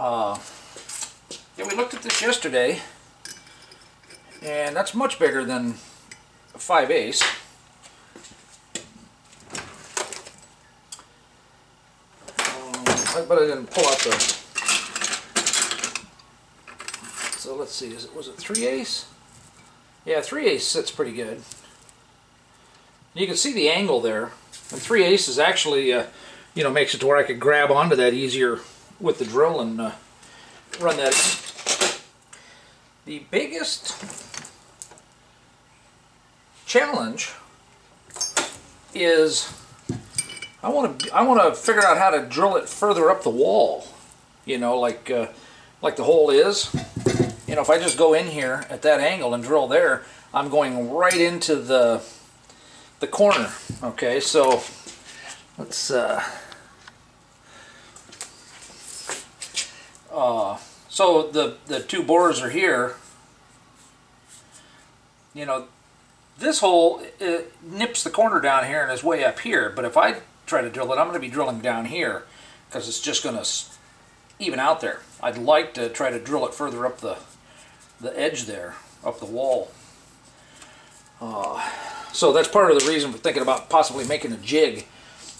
Yeah, we looked at this yesterday, and that's much bigger than a 5/8. But I didn't pull out the. So let's see, was it 3/8? Yeah, 3/8 sits pretty good. You can see the angle there, and 3/8 is actually, you know, makes it to where I could grab onto that easier with the drill and run that in. The biggest challenge is I want to figure out how to drill it further up the wall. You know, like the hole is. You know, if I just go in here at that angle and drill there, I'm going right into the corner. Okay, so let's so the two bores are here. You know, this hole nips the corner down here and is way up here, but if I try to drill it, I'm going to be drilling down here because it's just going to even out there. I'd like to try to drill it further up the edge there, up the wall. So that's part of the reason for thinking about possibly making a jig.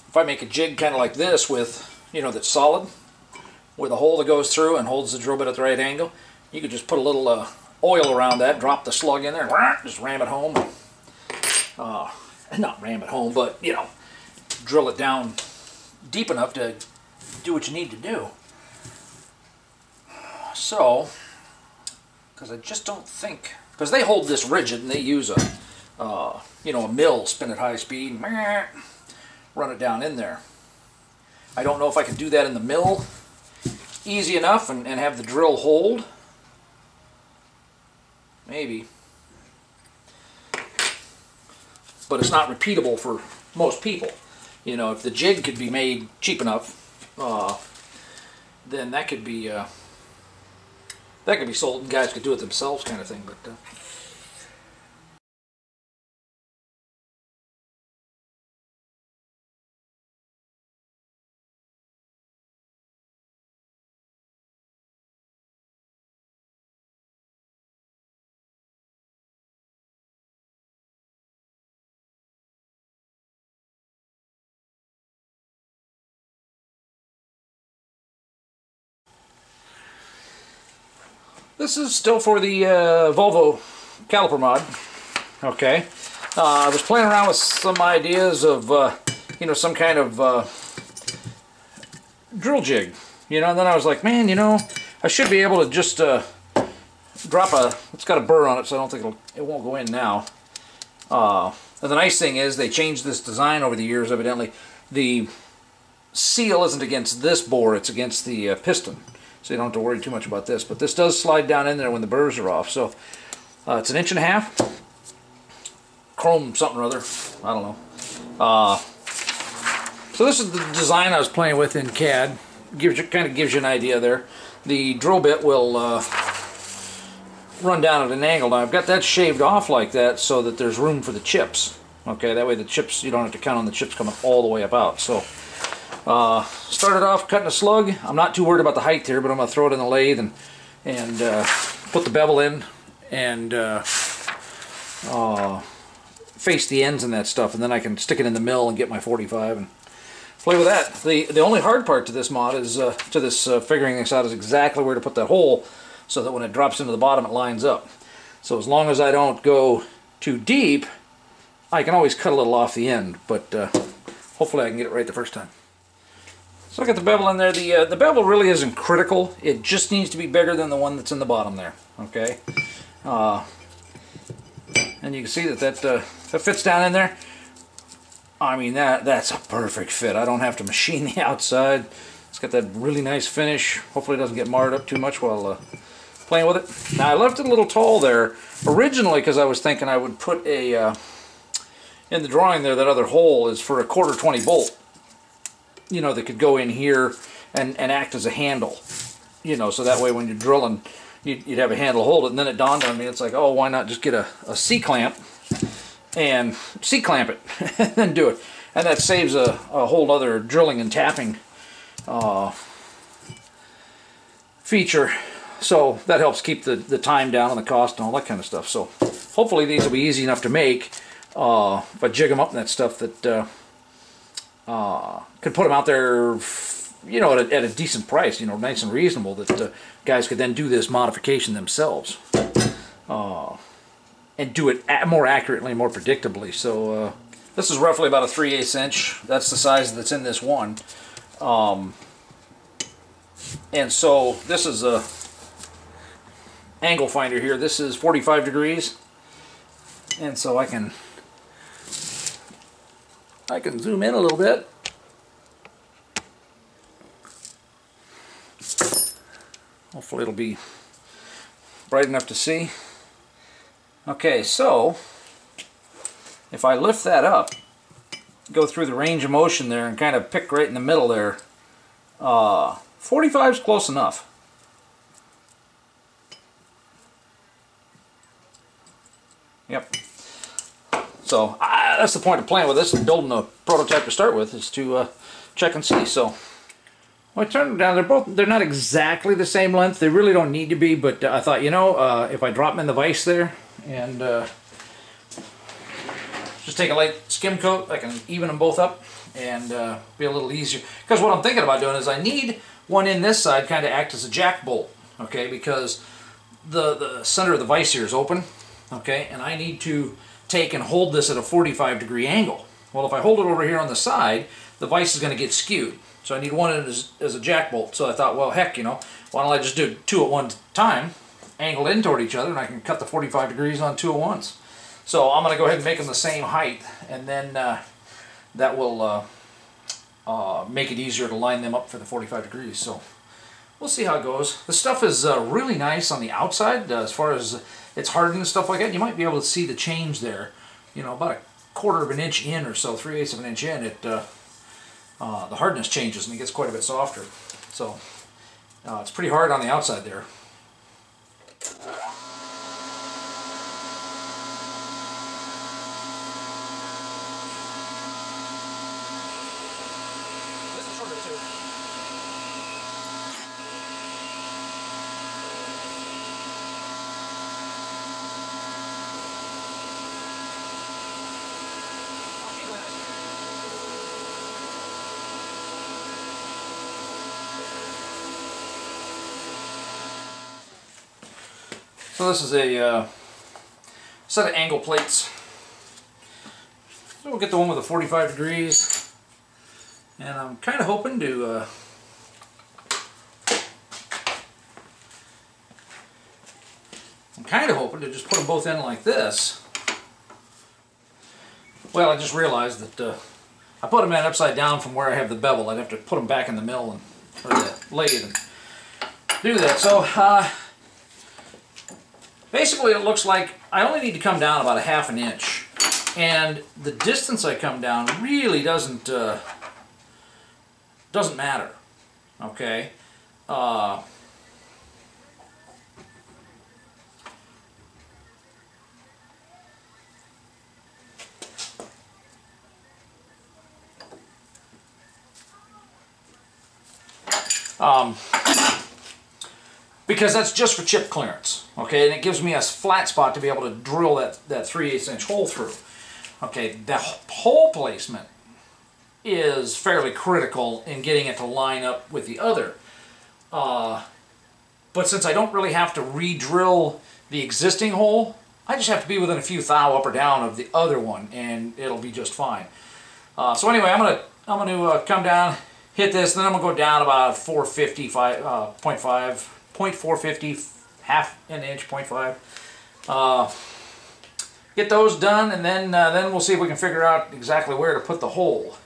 If I make a jig kind of like this with, you know, that's solid, with a hole that goes through and holds the drill bit at the right angle, you could just put a little oil around that, drop the slug in there, and just ram it home. Not ram it home, but, you know, drill it down deep enough to do what you need to do. So, because I just don't think, because they hold this rigid and they use a, you know, a mill, spin at high speed, and run it down in there. I don't know if I can do that in the mill easy enough and have the drill hold. Maybe. But it's not repeatable for most people. You know, if the jig could be made cheap enough, then that could be sold and guys could do it themselves, kind of thing. But this is still for the Volvo Caliper mod. Okay, I was playing around with some ideas of, you know, some kind of drill jig. You know, and then I was like, man, you know, I should be able to just drop a. It's got a burr on it, so I don't think it won't go in now. And the nice thing is they changed this design over the years. Evidently, the seal isn't against this bore; it's against the piston. So you don't have to worry too much about this. But this does slide down in there when the burrs are off. So it's 1.5 inches. Chrome something or other. I don't know. So this is the design I was playing with in CAD. Kind of gives you an idea there. The drill bit will run down at an angle. Now I've got that shaved off like that so that there's room for the chips. Okay, that way the chips, you don't have to count on the chips coming all the way up out. So started off cutting a slug. I'm not too worried about the height here, but I'm going to throw it in the lathe and put the bevel in and face the ends and that stuff, and then I can stick it in the mill and get my 45 and play with that. The only hard part to this mod is figuring this out is exactly where to put that hole so that when it drops into the bottom it lines up. So as long as I don't go too deep, I can always cut a little off the end, but hopefully I can get it right the first time. So I got the bevel in there. The bevel really isn't critical. It just needs to be bigger than the one that's in the bottom there. Okay, and you can see that fits down in there. I mean that's a perfect fit. I don't have to machine the outside. It's got that really nice finish. Hopefully it doesn't get marred up too much while playing with it. Now I left it a little tall there originally because I was thinking I would put a in the drawing there, that other hole is for a 1/4 bolt. You know, that could go in here and act as a handle. You know, so that way when you're drilling, you'd have a handle to hold it. And then it dawned on me, it's like, oh, why not just get a C-clamp and C-clamp it and then do it. And that saves a whole other drilling and tapping feature. So that helps keep the time down and the cost and all that kind of stuff. So hopefully these will be easy enough to make. If I jig them up and that stuff, that could put them out there, you know, at a decent price, you know, nice and reasonable, that guys could then do this modification themselves and do it more accurately, more predictably. So this is roughly about a 3/8 inch. That's the size that's in this one. And so this is a angle finder here. This is 45 degrees, and so I can zoom in a little bit. Hopefully it'll be bright enough to see. Okay, so if I lift that up, go through the range of motion there and kind of pick right in the middle there, 45 is close enough. Yep. So that's the point of playing with this and building a prototype to start with, is to check and see. So when I turn them down, they're not exactly the same length. They really don't need to be, but I thought, you know, if I drop them in the vise there and just take a light skim coat, I can even them both up and be a little easier. Because what I'm thinking about doing is I need one in this side kind of act as a jack bolt, okay, because the center of the vise here is open, okay, and I need to take and hold this at a 45 degree angle. Well, if I hold it over here on the side, the vise is going to get skewed. So I need one as a jack bolt. So I thought, well, heck, you know, why don't I just do two at one time, angled in toward each other, and I can cut the 45 degrees on two at once. So I'm going to go ahead and make them the same height, and then that will make it easier to line them up for the 45 degrees. So we'll see how it goes. The stuff is really nice on the outside as far as it's hardened and stuff like that. You might be able to see the change there. You know, about a 1/4 of an inch in or so, 3/8 of an inch in, the hardness changes and it gets quite a bit softer. So it's pretty hard on the outside there. This is shorter too. So this is a set of angle plates. So we'll get the one with the 45 degrees, and I'm kind of hoping to just put them both in like this. Well, I just realized that I put them in upside down from where I have the bevel. I'd have to put them back in the mill and or the lathe and do that. So basically, it looks like I only need to come down about a 1/2 inch, and the distance I come down really doesn't matter. Okay. Because that's just for chip clearance, okay, and it gives me a flat spot to be able to drill that 3/8 inch hole through. Okay, the hole placement is fairly critical in getting it to line up with the other. But since I don't really have to re-drill the existing hole, I just have to be within a few thou up or down of the other one, and it'll be just fine. So anyway, I'm gonna come down, hit this, and then I'm gonna go down about 450, 0.450, 1/2 inch, 0.5. Get those done, and then we'll see if we can figure out exactly where to put the hole.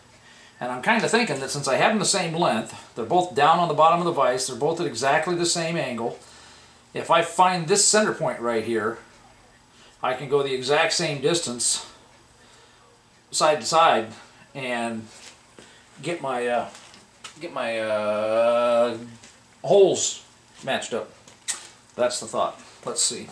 And I'm kind of thinking that since I have them the same length, they're both down on the bottom of the vise, they're both at exactly the same angle. If I find this center point right here, I can go the exact same distance side to side and get my holes matched up. That's the thought. Let's see.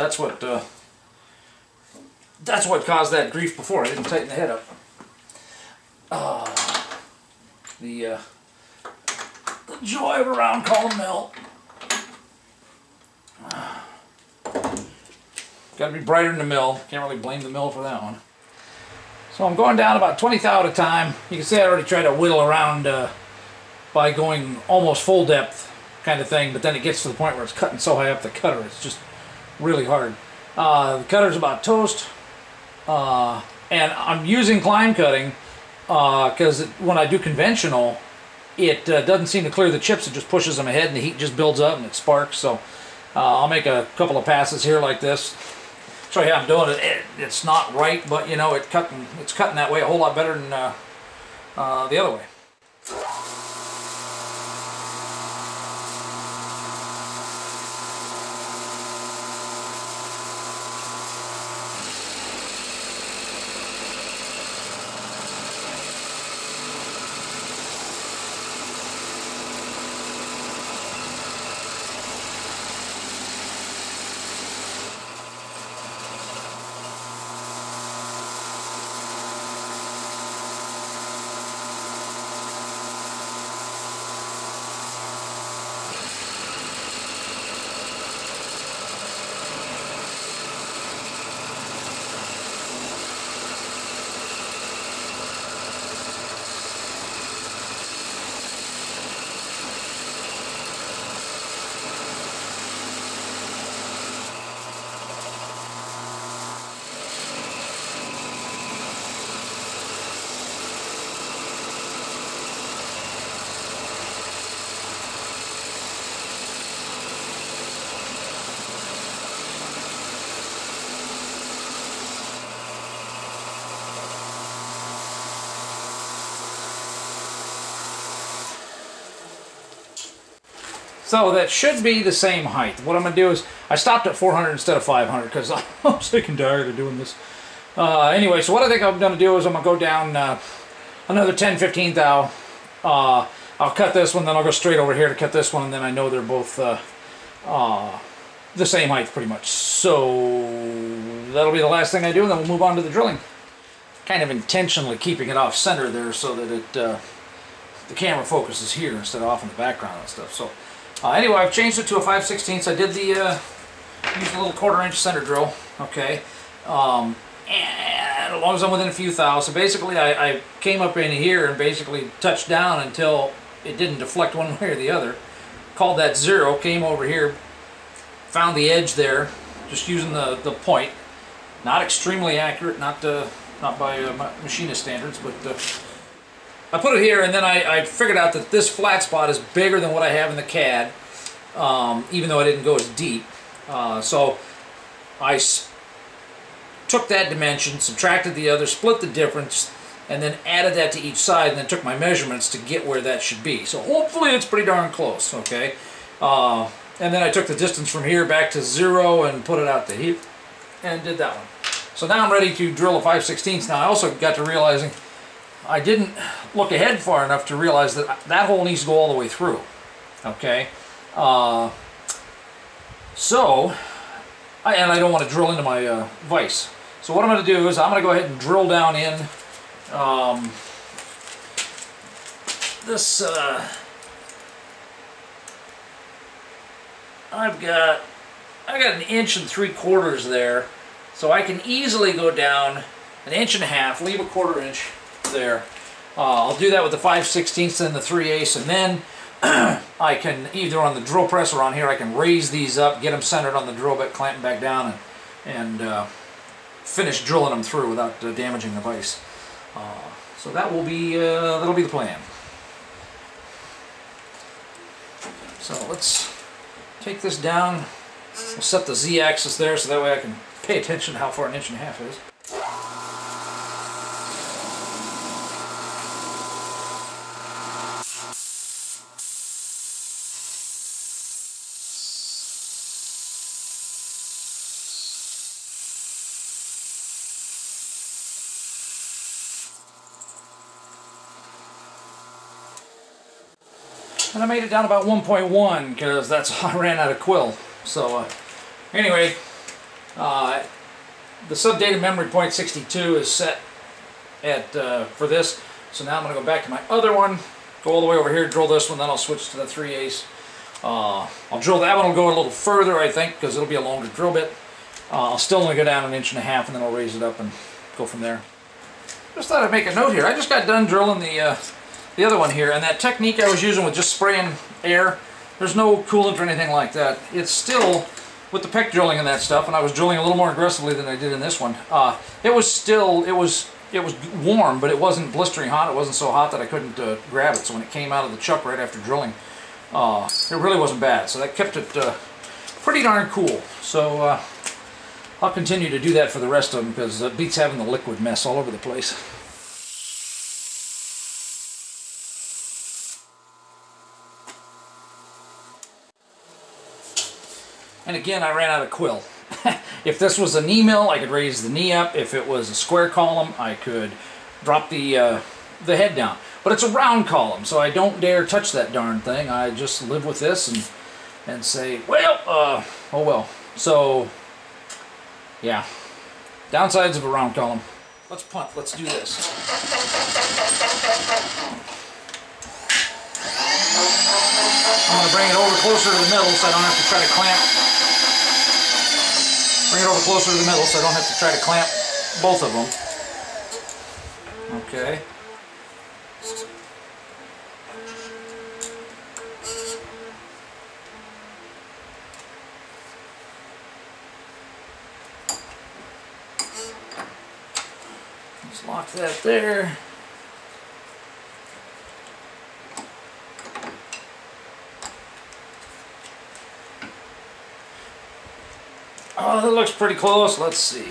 That's what caused that grief before. I didn't tighten the head up. The joy of a round column mill. Got to be brighter than the mill. Can't really blame the mill for that one. So I'm going down about 20 thou at a time. You can see I already tried to whittle around by going almost full depth kind of thing, but then it gets to the point where it's cutting so high up the cutter, it's just really hard. The cutter's about toast, and I'm using climb cutting because when I do conventional, it doesn't seem to clear the chips. It just pushes them ahead and the heat just builds up and it sparks. So I'll make a couple of passes here like this. Show you how I'm doing it. It's not right, but you know, it's cutting that way a whole lot better than the other way. So that should be the same height. What I'm going to do is, I stopped at 400 instead of 500 because I'm sick and tired of doing this. Anyway, so what I think I'm going to do is I'm going to go down another 10-15 thou. I'll cut this one, then I'll go straight over here to cut this one, and then I know they're both the same height pretty much. So that'll be the last thing I do, and then we'll move on to the drilling. Kind of intentionally keeping it off center there so that it the camera focuses here instead of off in the background and stuff. So anyway, I've changed it to a 5/16. I did the used a little 1/4" center drill. Okay, and as long as I'm within a few thou. So basically, I came up in here and basically touched down until it didn't deflect one way or the other. Called that 0. Came over here, found the edge there, just using the point. Not extremely accurate, not by machinist standards, but I put it here, and then I figured out that this flat spot is bigger than what I have in the CAD, even though I didn't go as deep. So I took that dimension, subtracted the other, split the difference, and then added that to each side, and then took my measurements to get where that should be. So hopefully it's pretty darn close, okay? And then I took the distance from here back to 0 and put it out to here, and did that one. So now I'm ready to drill a 5/16. Now I also got to realizing I didn't look ahead far enough to realize that that hole needs to go all the way through. Okay, and I don't want to drill into my vise. So what I'm going to do is I'm going to go ahead and drill down in this. I got 1 3/4 inches there, so I can easily go down 1.5 inches, leave a 1/4 inch there. I'll do that with the 5/16 and the 3/8, and then I can either on the drill press or on here I can raise these up, get them centered on the drill bit, clamp them back down, and finish drilling them through without damaging the vise. So that will be that'll be the plan. So let's take this down. We'll set the Z-axis there so that way I can pay attention to how far 1.5 inches is. And I made it down about 1.1 because that's I ran out of quill. So anyway, The sub-data memory point 62 is set at for this. So now I'm going to go back to my other one, go all the way over here, drill this one, then I'll switch to the 3/8. I'll drill that one, will go a little further, I think, because it'll be a longer drill bit. I'll still only go down 1.5 inches, and then I'll raise it up and go from there. Just thought I'd make a note here. I just got done drilling the other one here, and that technique I was using with just spraying air, there's no coolant or anything like that. It's still, with the peck drilling and that stuff, and I was drilling a little more aggressively than I did in this one, it was warm, but it wasn't blistering hot. It wasn't so hot that I couldn't grab it. So when it came out of the chuck right after drilling, it really wasn't bad. So that kept it pretty darn cool. So I'll continue to do that for the rest of them, because it beats having the liquid mess all over the place. And again, I ran out of quill. If this was a knee mill, I could raise the knee up. If it was a square column, I could drop the head down. But it's a round column, so I don't dare touch that darn thing. I just live with this and say, well, oh well. So, yeah. Downsides of a round column. Let's punt. Let's do this. I'm going to bring it over closer to the middle so I don't have to try to clamp. Bring it over closer to the middle so I don't have to try to clamp both of them. Okay. Let's lock that there. Oh, that looks pretty close. Let's see.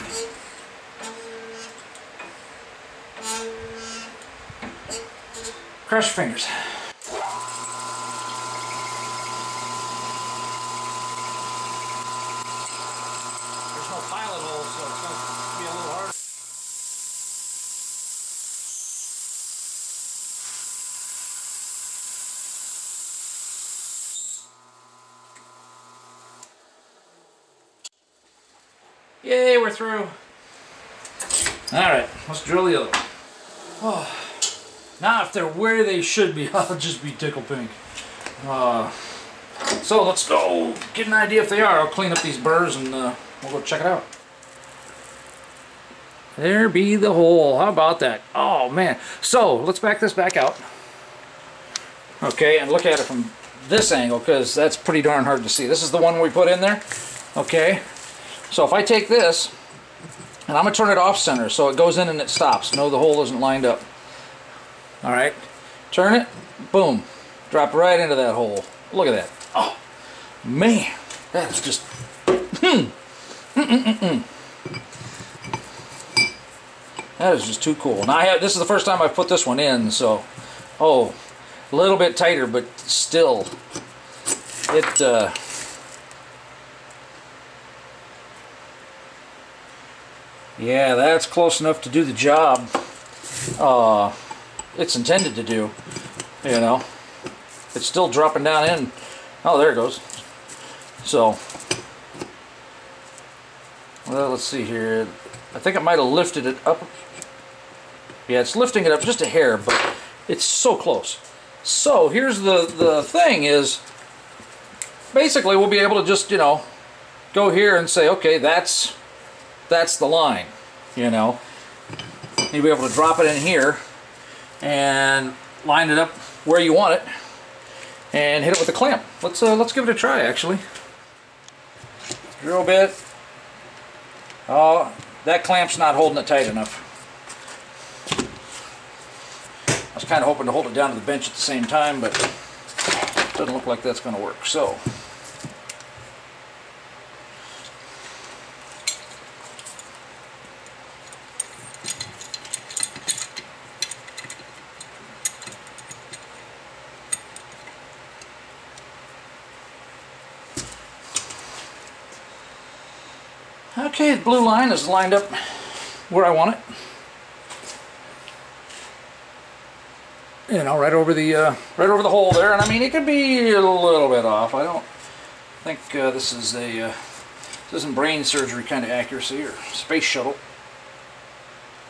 Cross your fingers. There's no pilot hole, so it's going to be a little harder. Yay, we're through. Alright, let's drill the other one. Oh. Now if they're where they should be, I'll just be tickle pink. So let's go get an idea if they are. I'll clean up these burrs and we'll go check it out. There be the hole. How about that? Oh man. So let's back this back out. Okay, and look at it from this angle, because that's pretty darn hard to see. This is the one we put in there. Okay. So if I take this, and I'm going to turn it off center so it goes in and it stops. No, the hole isn't lined up. Alright, turn it, boom, drop right into that hole. Look at that. Oh, man, that's just, That is just too cool. Now, this is the first time I've put this one in, so, oh, a little bit tighter, but still, it, yeah, that's close enough to do the job it's intended to do, you know. It's still dropping down in. Oh, there it goes. So, well, let's see here. I think it might have lifted it up. Yeah, it's lifting it up just a hair, but it's so close. So, here's the thing is, basically we'll be able to just, you know, go here and say, okay, that's the line, you know. You'll be able to drop it in here and line it up where you want it and hit it with a clamp. Let's give it a try, actually. Drill bit. Oh, that clamp's not holding it tight enough. I was kind of hoping to hold it down to the bench at the same time, but it doesn't look like that's going to work. So, okay, the blue line is lined up where I want it. You know, right over the hole there, and I mean, it could be a little bit off. I don't think this is a This isn't brain surgery kind of accuracy or space shuttle.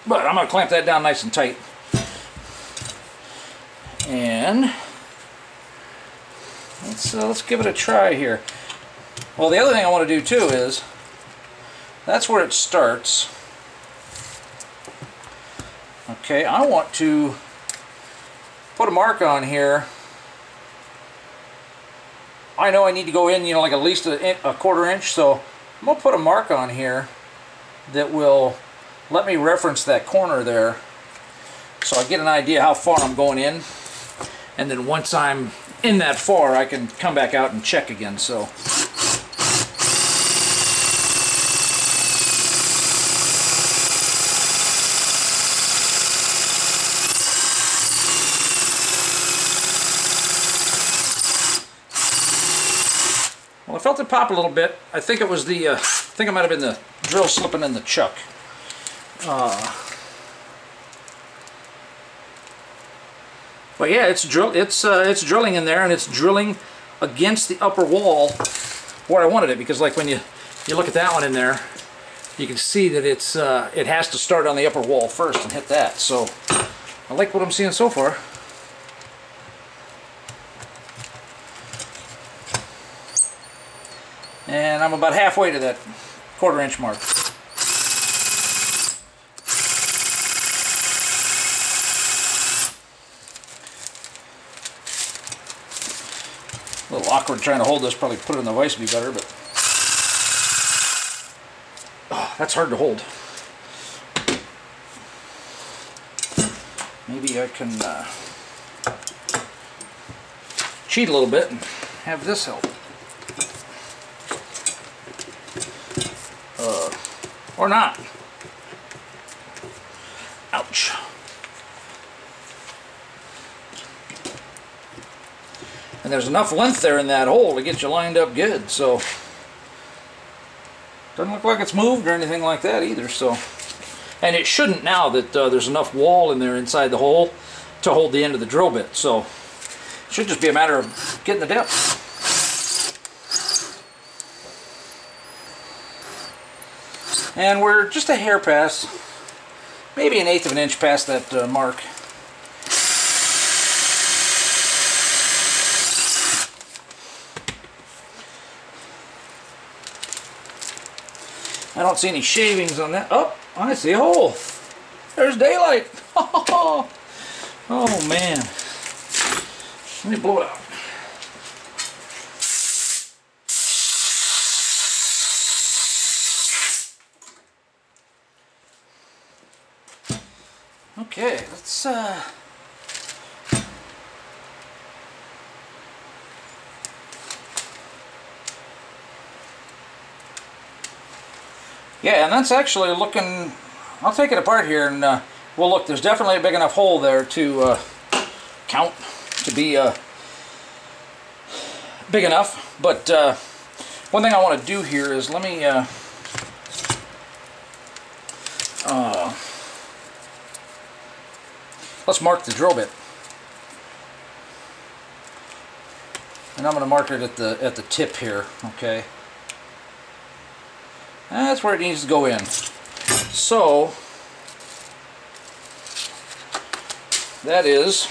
But I'm going to clamp that down nice and tight. And let's give it a try here. Well, the other thing I want to do too is, that's where it starts. Okay, I want to put a mark on here. I know I need to go in, you know, like at least a quarter inch, so I'm going to put a mark on here that will let me reference that corner there, so I get an idea how far I'm going in, and then once I'm in that far I can come back out and check again. So well, I felt it pop a little bit. I think it was the I think it might have been the drill slipping in the chuck. But yeah, it's drilling in there, and it's drilling against the upper wall where I wanted it, because like when you look at that one in there, you can see that it has to start on the upper wall first and hit that. So I like what I'm seeing so far. And I'm about halfway to that quarter inch mark. A little awkward trying to hold this, probably put it in the vise would be better, but oh, that's hard to hold. Maybe I can cheat a little bit and have this help. Or not. Ouch. And there's enough length there in that hole to get you lined up good, so doesn't look like it's moved or anything like that either. So, and it shouldn't now that there's enough wall in there inside the hole to hold the end of the drill bit, so it should just be a matter of getting the depth. And we're just a hair past, maybe 1/8 of an inch past that mark. I don't see any shavings on that. Oh, I see a hole. There's daylight. Oh man. Let me blow it out. Okay, let's yeah, and that's actually looking, I'll take it apart here and well, look, there's definitely a big enough hole there to count to be big enough, but one thing I want to do here is let me let's mark the drill bit, and I'm going to mark it at the tip here. Okay, that's where it needs to go in. So that is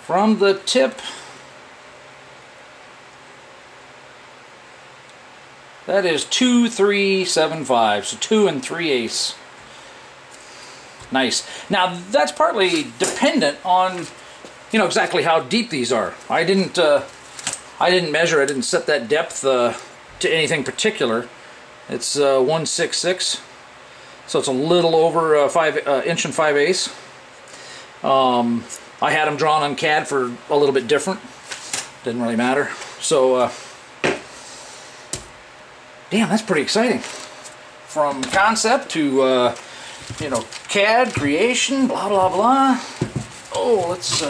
from the tip. That is 2.375, so 2 3/8. Nice. Now that's partly dependent on, you know, exactly how deep these are. I didn't measure. I didn't set that depth to anything particular. It's 1.66, so it's a little over 1 5/8 inch. I had them drawn on CAD for a little bit different. Didn't really matter. So. Damn, that's pretty exciting. From concept to, you know, CAD, creation, blah, blah, blah. Oh, let's,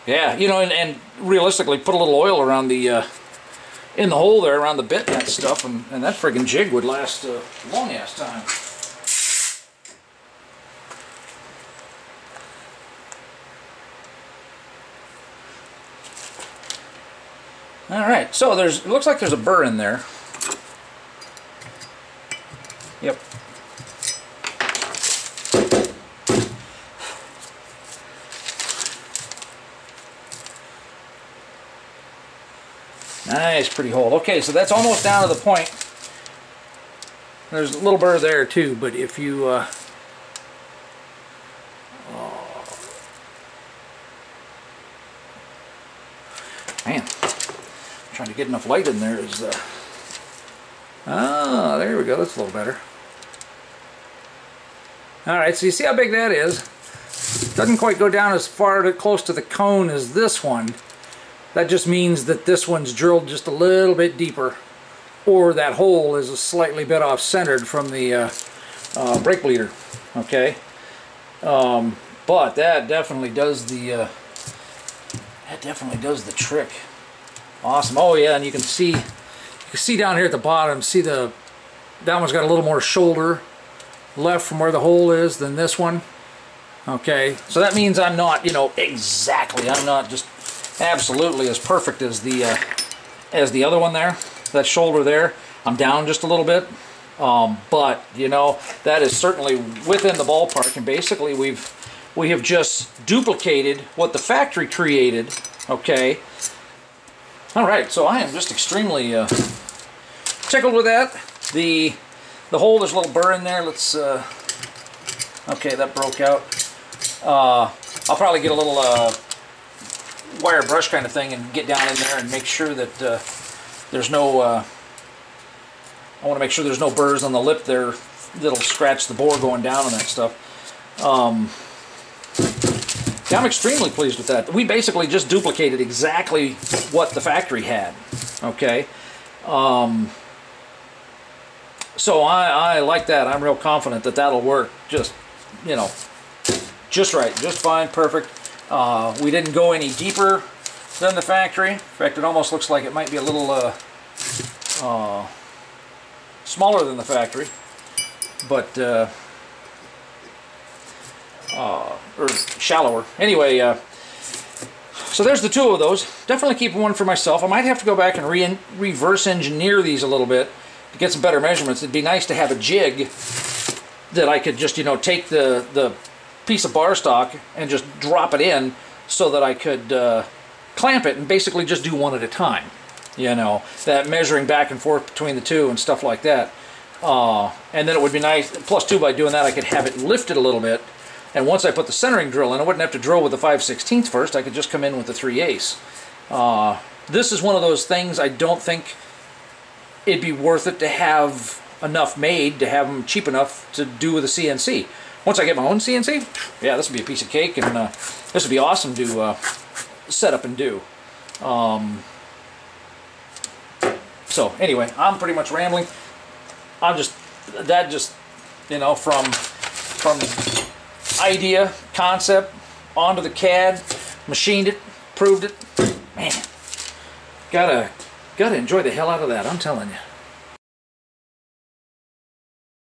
yeah, you know, and realistically put a little oil around the, in the hole there, around the bit and that stuff, and that friggin' jig would last a long-ass time. Alright, so it looks like there's a burr in there. Yep. Nice, pretty hole. Okay, so that's almost down to the point. There's a little burr there too, but if you man, trying to get enough light in there is there we go, that's a little better. Alright, so you see how big that is? Doesn't quite go down as far close to the cone as this one. That just means that this one's drilled just a little bit deeper, or that hole is a slightly bit off-centered from the brake bleeder. Okay, but that definitely does the trick. Awesome. Oh yeah, and you can see down here at the bottom. See that one's got a little more shoulder left from where the hole is than this one. Okay, so that means I'm not, exactly. I'm not just absolutely as perfect as the other one there. That shoulder there, I'm down just a little bit, but that is certainly within the ballpark. And basically, we have just duplicated what the factory created. Okay. All right, so I am just extremely tickled with that. The hole, there's a little burr in there. Let's okay, that broke out. I'll probably get a little wire brush kind of thing and get down in there and make sure that there's no I want to make sure there's no burrs on the lip there that'll scratch the bore going down and that stuff. Yeah, I'm extremely pleased with that. We basically just duplicated exactly what the factory had. Okay, so I like that. I'm real confident that that'll work just just right, just fine, perfect. We didn't go any deeper than the factory. In fact, it almost looks like it might be a little smaller than the factory, but or shallower. Anyway, so there's the two of those. Definitely keep one for myself. I might have to go back and reverse engineer these a little bit to get some better measurements. It'd be nice to have a jig that I could just take the piece of bar stock and just drop it in so that I could clamp it and basically just do one at a time. That measuring back and forth between the two and stuff like that. And then it would be nice, plus two, by doing that I could have it lifted a little bit, and once I put the centering drill in, I wouldn't have to drill with the 5/16 first. I could just come in with the 3/8. This is one of those things I don't think it'd be worth it to have enough made to have them cheap enough to do with a CNC. Once I get my own CNC, yeah, this would be a piece of cake, and this would be awesome to set up and do. So anyway, I'm pretty much rambling. I'm just from idea, concept, onto the CAD, machined it, proved it. Man, gotta enjoy the hell out of that, I'm telling you.